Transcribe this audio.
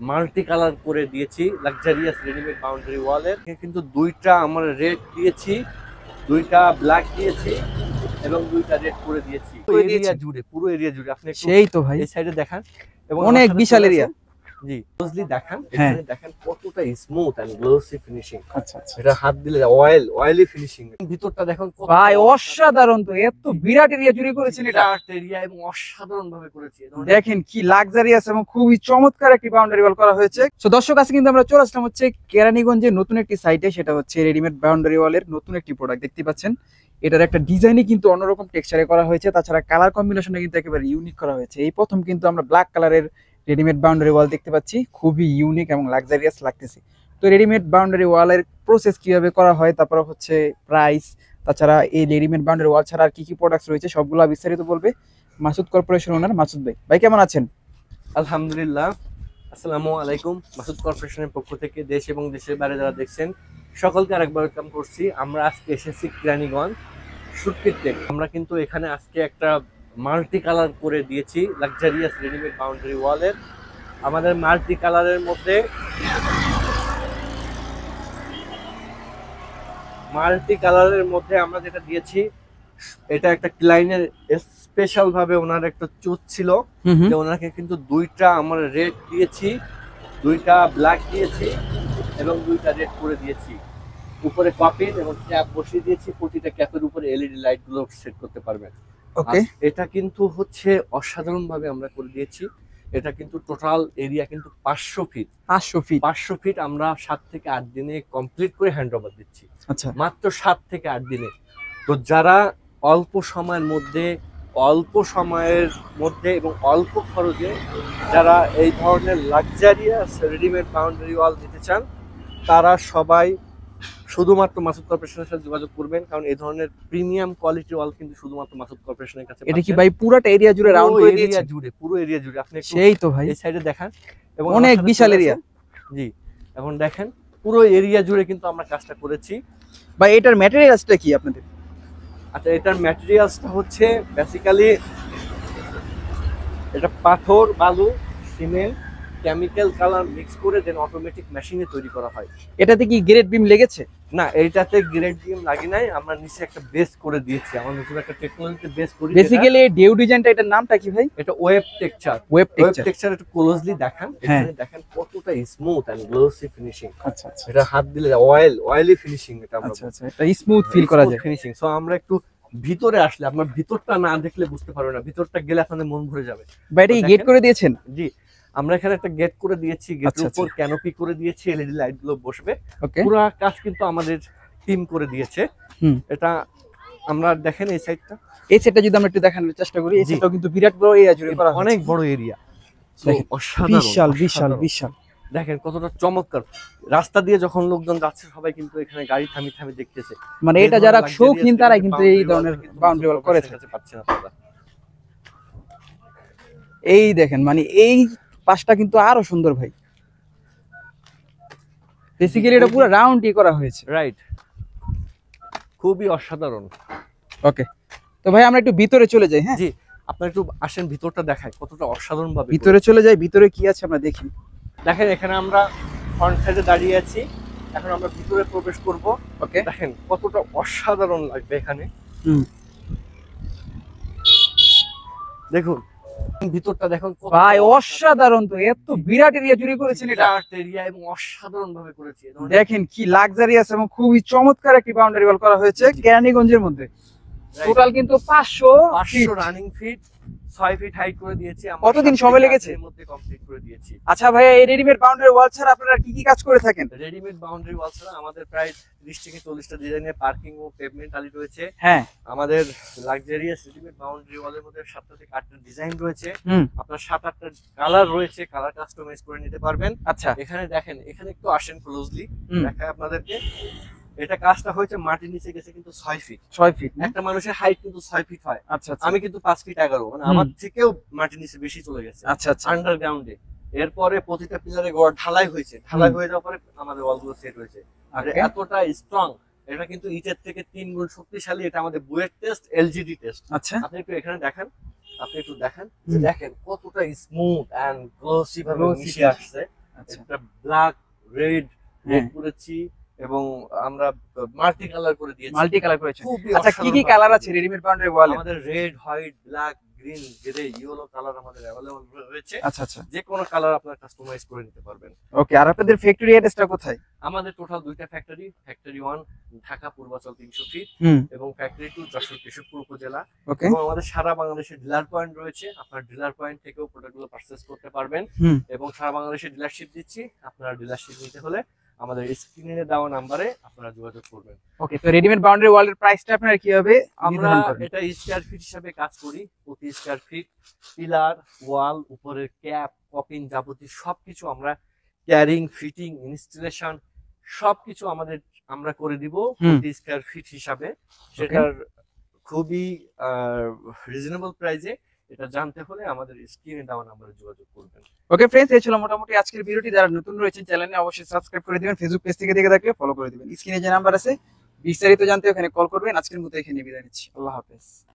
Multi colour করে দিয়েছি luxurious readymade boundary ওয়ালের। কিন্তু দুইটা আমরা রেড দিয়েছি, দুইটা ব্ল্যাক দিয়েছি এবং দুইটা রেড করে দিয়েছি এরিয়া জুড়ে, পুরো এরিয়া জুড়ে। আপনি সেই তো ভাই এই সাইডে দেখান এবং অনেক বিশাল এরিয়া। জি ক্লোজলি দেখান, হ্যাঁ এখানে দেখেন কতটা স্মুথ এন্ড গ্লোসি ফিনিশিং। আচ্ছা আচ্ছা, এটা হাত দিলে অয়েলি ফিনিশিং। ভিতরটা দেখুন ভাই অসাধারণ, তো এত বিরাট এরিয়া জুড়ে করেছেন এটা এরিয়া এবং অসাধারণ ভাবে করেছি। দেখেন কি লাক্সারিয়াস এবং খুবই চমৎকার একটি বাউন্ডারি ওয়াল করা হয়েছে। তো দর্শক আজকে কিন্তু আমরা চলে আসলাম হচ্ছে কেরানীগঞ্জের নতুন একটি সাইটে, সেটা হচ্ছে রেডিমেড বাউন্ডারি ওয়ালের নতুন একটি প্রোডাক্ট। দেখতে পাচ্ছেন এটার একটা ডিজাইনই কিন্তু অন্যরকম টেক্সচারে করা হয়েছে, তাছাড়া কালার কম্বিনেশনটা কিন্তু একেবারে ইউনিক করা হয়েছে। এই প্রথম কিন্তু আমরা ব্ল্যাক কালারের রেডিমেড বাউন্ডারি ওয়াল দেখতে পাচ্ছি, খুবই ইউনিক এবং লাক্সারিয়াস লাগতেছে। তো রেডিমেড বাউন্ডারি ওয়ালের প্রসেস কিভাবে করা হয়, তারপর হচ্ছে প্রাইস, তাছাড়া এই রেডিমেড বাউন্ডারি ওয়াল ছাড়া আর কি কি প্রোডাক্টস রয়েছে সবগুলো বিস্তারিত বলবে মাসুদ কর্পোরেশন ওনার মাসুদ ভাই। ভাই কেমন আছেন? আলহামদুলিল্লাহ, আসসালামু আলাইকুম। মাসুদ কর্পোরেশনের পক্ষ থেকে দেশ এবং দেশের বাইরে যারা দেখছেন সকলকে আরেকবার ওয়েলকাম করছি। আমরা আজকে এসেছি কেরানীগঞ্জ সুটকিতে। আমরা কিন্তু এখানে আজকে একটা মাল্টি কালার করে দিয়েছি লাক্সারিয়াস রেডিমেড বাউন্ডারি ওয়ালের। আমাদের মাল্টি কালারের মধ্যে আমরা যেটা দিয়েছি, এটা একটা ক্লায়েন্টের স্পেশাল ভাবে ওনার একটা চুজ ছিল যে ওনাকে কিন্তু দুইটা আমরা রেড দিয়েছি, দুইটা ব্ল্যাক দিয়েছি এবং দুইটা রেড করে দিয়েছি। উপরে কপিন এবং ক্যাপ বসিয়ে দিয়েছি, প্রতিটা ক্যাপের উপরে এলইডি লাইট গুলো সেট করতে পারবেন। ওকে, এটা কিন্তু হচ্ছে অসাধারণ ভাবে আমরা করে দিয়েছি। এটা কিন্তু টোটাল এরিয়া কিন্তু 500 ফিট। 500 ফিট আমরা 7 থেকে 8 দিনে কমপ্লিট করে হ্যান্ড ওভার দিচ্ছি। আচ্ছা, মাত্র 7 থেকে 8 দিনে। তো যারা অল্প সময়ের মধ্যে এবং অল্প খরচে যারা এই ধরনের লাক্সারিয়াস রেডিমেড বাউন্ডারি ওয়াল দিতে চান, তারা সবাই শুধুমাত্র মাসুদ কর্পোরেশনের সাথে যোগাযোগ করবেন, কারণ এই ধরনের প্রিমিয়াম কোয়ালিটি ওয়াল কিন্তু শুধুমাত্র মাসুদ কর্পোরেশনের কাছে। এটা কি ভাই পুরোটা এরিয়া জুড়ে রাউন্ড করে দিয়েছেন? পুরো এরিয়া জুড়ে। আপনি সেই তো ভাই এই সাইডে দেখান এবং অনেক বিশাল এরিয়া। জি, এখন দেখেন পুরো এরিয়া জুড়ে কিন্তু আমরা কাজটা করেছি। ভাই এটার ম্যাটেরিয়ালসটা কি আপনাদের? আচ্ছা, এটার ম্যাটেরিয়ালসটা হচ্ছে বেসিক্যালি এটা পাথর, বালু, সিমেন্ট, কেমিক্যাল কালার মিক্স করে দেন অটোমেটিক মেশিনে তৈরি করা হয়। এটাতে কি গ্রেড বিম লেগেছে? না, এইটাতে গ্রেড বিম লাগি নাই, আমরা নিচে একটা বেস করে দিয়েছি। আমরা নতুন একটা টেকনোলজিতে বেস করি। বেসিক্যালি ডিউ ডিজাইনটা, এটার নামটা কি ভাই? এটা ওয়েব টেক্সচার। একটু ক্লোজলি দেখান, এখানে দেখেন কতটা স্মুথ এন্ড গ্লোসি ফিনিশিং। আচ্ছা আচ্ছা, এটা হাত দিলে অয়েলি ফিনিশিং। এটা আমরা আচ্ছা আচ্ছা, এটা স্মুথ ফিল করা যায় ফিনিশিং। সো আমরা একটু ভিতরে আসলে আপনার ভিতরটা না দেখলে বুঝতে পারবেন না, ভিতরটা গেলে আপনাদের মন ভরে যাবে। ভাই এটা কি গেট করে দিয়েছেন? জি, আমরা এখানে একটা গেট করে দিয়েছি, গেটের উপর ক্যানোপি করে দিয়েছি, এলইডি লাইট গুলো বসবে। পুরো কাজ কিন্তু আমাদের টিম করে দিয়েছে। এটা আমরা দেখেন এই সাইডটা, এই সাইডটা যদি আমরা একটু দেখানোর চেষ্টা করি, এই সাইডটাও কিন্তু বিরাট বড় এরিয়া জুড়ে করা, অনেক বড় এরিয়া, বিশাল বিশাল বিশাল। দেখেন কতটা চমৎকার। রাস্তা দিয়ে যখন লোকজন যাচ্ছে সবাই কিন্তু এখানে গাড়ি থামি দেখতেছে। মানে এটা যারা শৌখিন তারাই কিন্তু এই ধরনের বাউন্ডারি ওয়াল করে পাচ্ছেন আপনারা। এই দেখেন, মানে এই পাশটা কিন্তু আরো সুন্দর ভাই। বেসিক্যালি এটা পুরো রাউন্ডই করা হয়েছে। রাইট, খুবই অসাধারণ। ওকে, তো ভাই আমরা একটু ভিতরে চলে যাই। হ্যাঁ জি, আপনারা একটু আসেন, ভিতরটা দেখায় কতটা অসাধারণ ভাবে। ভিতরে চলে যাই, ভিতরে কি আছে আমরা দেখি। দেখেন এখানে আমরা ফ্রন্ট সাইডে দাঁড়িয়ে আছি, এখন আমরা ভিতরে প্রবেশ করব। ওকে, দেখেন কতটা অসাধারণ লাগবে এখানে। দেখুন ভিতরটা দেখুন ভাই অসাধারণ, তো এত বিরাট এরিয়া জুড়ে করেছেন এটা এরিয়া এবং অসাধারণ ভাবে করেছি। দেখেন কি লাক্সারিয়াস এবং খুবই চমৎকার একটি বাউন্ডারি ওয়াল করা হয়েছে কেরানীগঞ্জের মধ্যে। টোটাল কিন্তু 500 রানিং ফিট, 6 ফিট হাইট করে দিয়েছি। কতদিন সময় লেগেছে এর মধ্যে কমপ্লিট করে দিয়েছি। আচ্ছা ভাই, এই রেডিমেড বাউন্ডারি ওয়াল ছাড়া আপনারা কি কি কাজ করে থাকেন? রেডিমেড বাউন্ডারি ওয়াল ছাড়া আমাদের প্রায় 30 থেকে 40টা ডিজাইনের পার্কিং ও পেভমেন্ট আলি রয়েছে। হ্যাঁ, আমাদের লাক্সারিয়াস রেডিমেড বাউন্ডারি ওয়ালের মধ্যে 7টা থেকে 8টা ডিজাইন রয়েছে। আপনার 7-8টা কালার রয়েছে, কালার কাস্টমাইজ করে নিতে পারবেন। আচ্ছা, এখানে দেখেন, এখানে একটু আসেন ক্লোজলি দেখায় আপনাদেরকে। এটা কাজটা হয়েছে মাটির নিচে গেছে কিন্তু 6 ফিট। একটা মানুষের হাইট কিন্তু 6 ফিট হয়। আচ্ছা, আমি কিন্তু 5 ফিট 11, মানে আমার থেকেও মাটির নিচে বেশি চলে গেছে। আচ্ছা আচ্ছা, আন্ডারগ্রাউন্ডে। এরপরে প্রতিটা পিলারে গোড়া ঢালাই হয়েছে, ঢালাই হয়ে যাওয়ার পরে আমাদের ওয়ালগুলো সেট হয়েছে। আর এতটা স্ট্রং, এটা কিন্তু ইটের থেকে 3 গুণ শক্তিশালী। এটা আমাদের বুয়েট টেস্ট, এলজিডি টেস্ট। আচ্ছা, আপনি একটু এখানে দেখেন, দেখেন কতটা স্মুথ এন্ড গ্লোসি ভাবে মিশে আসছে। আচ্ছা একটা ব্ল্যাক রেড হ্যাঁ করেছি এবং আমরা মাল্টি কালার করে দিয়েছি। মাল্টি কালার করেছেন। খুবই আচ্ছা কি কি অসাধারণ কালার ভাবে আছে রেডিমেড বাউন্ডারি ওয়ালে? আমাদের red, white, black, green, grey, yellow colour আমাদের অ্যাভেলেবল রয়েছে। আচ্ছা আচ্ছা যে কোনো কালার আপনারা কাস্টমাইজ করে নিতে পারবেন। ওকে, আর আপনাদের ফ্যাক্টরি অ্যাড্রেসটা কোথায়? আমাদের টোটাল দুইটা factory, factory 1 Dhaka Purbachal 300 feet হুম এবং ফ্যাক্টরি 2 যশোর কেশবপুর উপজেলা। ওকে এবং আমাদের সারা বাংলাদেশে ডিলার পয়েন্ট রয়েছে, আপনার ডিলার পয়েন্ট থেকেও প্রোডাক্টগুলো পারচেজ করতে পারবেন হুম এবং সারা বাংলাদেশে ডিলারশিপ দিচ্ছি। আপনারা ডিলারশিপ নিতে হলে আমাদের স্ক্রিনে দেওয়া নাম্বারে আপনারা যোগাযোগ করবেন। ওকে, তো রেডিমেড বাউন্ডারি ওয়ালের প্রাইসটা আপনারা কিভাবে আমরা নির্ধারণ করেন? এটা স্কয়ার ফিট হিসাবে কাজ করি। প্রতি স্কয়ার ফিট পিলার, ওয়াল, উপরের ক্যাপ, কপিং যাবতীয় সবকিছু আমরা ক্যারিং, ফিটিং, ইনস্টলেশন সবকিছু আমরা করে দিব হুম। প্রতি স্কয়ার ফিট হিসাবে। সেটার খুবই রিজনেবল প্রাইসে। এটা জানতে হলে আমাদের স্ক্রিনে দেওয়া নাম্বারে যোগাযোগ করবেন। ওকে ফ্রেন্ডস, এই ছিল মোটামুটি আজকের ভিডিওটি। যারা নতুন রয়েছেন চ্যানেলে অবশ্যই সাবস্ক্রাইব করে দিবেন, ফেসবুক পেজ থেকে দেখে থাকলে ফলো করে দিবেন। স্ক্রিনে যে নাম্বার আছে বিস্তারিত জানতে ওখানে কল করবেন। আজকের মতো এখানে বিদায় নিচ্ছি, আল্লাহ হাফেজ।